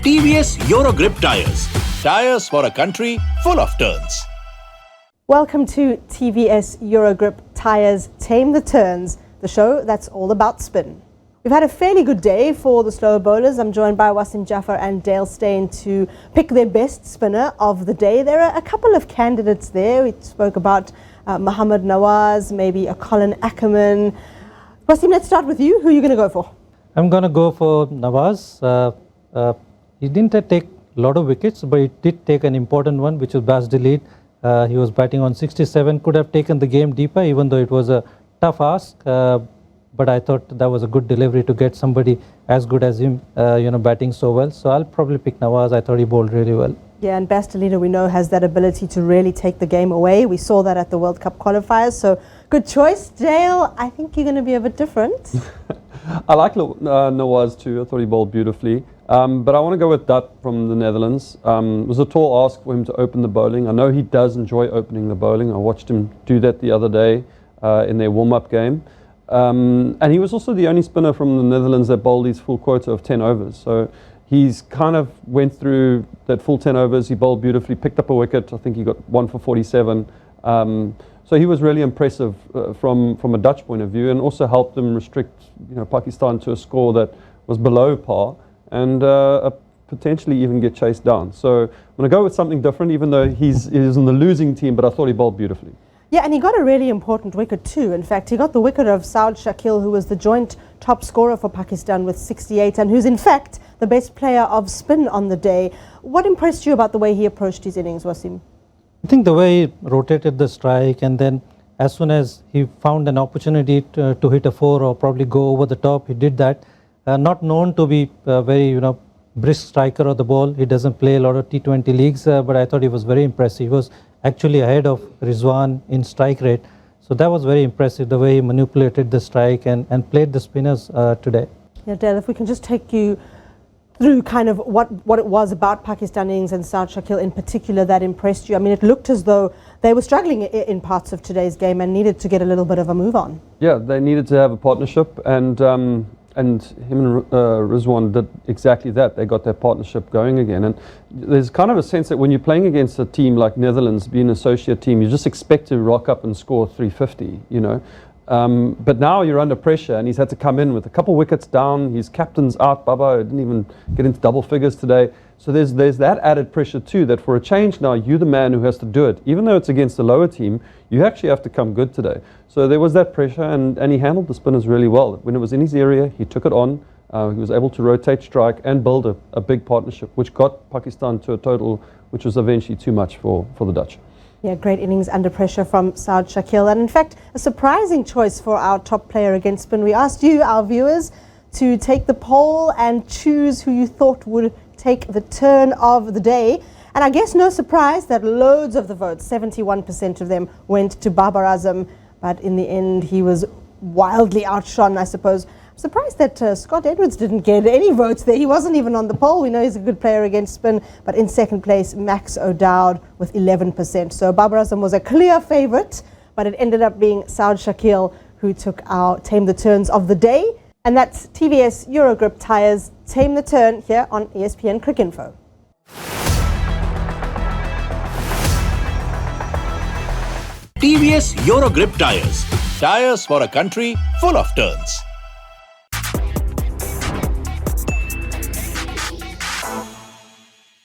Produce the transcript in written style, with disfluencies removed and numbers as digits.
TVS Eurogrip Tyres. Tyres for a country full of turns. Welcome to TVS Eurogrip Tyres Tame the Turns, the show that's all about spin. We've had a fairly good day for the slower bowlers. I'm joined by Wasim, Jaffer and Steyn to pick their best spinner of the day. There are a couple of candidates there. We spoke about Mohammad Nawaz, maybe a Colin Ackerman. Wasim, let's start with you. Who are you going to go for? I'm going to go for Nawaz. He didn't take a lot of wickets, but he did take an important one, which was Bas Delete. He was batting on 67, could have taken the game deeper, even though it was a tough ask. But I thought that was a good delivery to get somebody as good as him, batting so well. So I'll probably pick Nawaz. I thought he bowled really well. Yeah, and Bas Delete, we know, has that ability to really take the game away. We saw that at the World Cup qualifiers. So good choice. Dale, I think you're going to be a bit different. I like Nawaz too. I thought he bowled beautifully. But I want to go with Dutt from the Netherlands. It was a tall ask for him to open the bowling. I know he does enjoy opening the bowling. I watched him do that the other day in their warm-up game. And he was also the only spinner from the Netherlands that bowled his full quota of 10 overs. So he's kind of went through that full 10 overs. He bowled beautifully, picked up a wicket. I think he got 1 for 47. So he was really impressive from a Dutch point of view, and also helped them restrict Pakistan to a score that was below par, and potentially even get chased down. So I'm going to go with something different, even though he's in the losing team, but I thought he bowled beautifully. Yeah, and he got a really important wicket too. In fact, he got the wicket of Shakeel, who was the joint top scorer for Pakistan with 68, and who's in fact the best player of spin on the day. What impressed you about the way he approached his innings, Wasim? I think the way he rotated the strike, and then as soon as he found an opportunity to hit a 4 or probably go over the top, he did that. Not known to be a very brisk striker of the ball. He doesn't play a lot of T20 leagues, but I thought he was very impressive. He was actually ahead of Rizwan in strike rate. So that was very impressive, the way he manipulated the strike and played the spinners today. Yeah, Dale, if we can just take you through kind of what it was about Pakistan innings and Shakeel in particular that impressed you. I mean, it looked as though they were struggling in parts of today's game and needed to get a little bit of a move on. Yeah, they needed to have a partnership, and him and Rizwan did exactly that. They got their partnership going again. And there's kind of a sense that when you're playing against a team like Netherlands, being an associate team, you just expect to rock up and score 350, But now you're under pressure, and he's had to come in with a couple wickets down. His captain's out, Baba didn't even get into double figures today. So there's that added pressure too, that for a change now, you're the man who has to do it. Even though it's against a lower team, you actually have to come good today. So there was that pressure, and he handled the spinners really well. When it was in his area, he took it on. He was able to rotate strike and build a big partnership, which got Pakistan to a total which was eventually too much for the Dutch. Yeah, great innings under pressure from Shakeel, and in fact a surprising choice for our top player against spin. We asked you, our viewers, to take the poll and choose who you thought would take the turn of the day, and I guess no surprise that loads of the votes, 71% of them, went to Babar Azam, but in the end he was wildly outshone, I suppose. I'm surprised that Scott Edwards didn't get any votes there. He wasn't even on the poll. We know he's a good player against spin, but in second place, Max O'Dowd with 11%. So Babar Azam was a clear favourite, but it ended up being Shakeel who took our Tame the Turns of the day. And that's TVS Eurogrip Tyres Tame the Turn here on ESPN Cricinfo. TVS Eurogrip Tyres. Tyres for a country full of turns.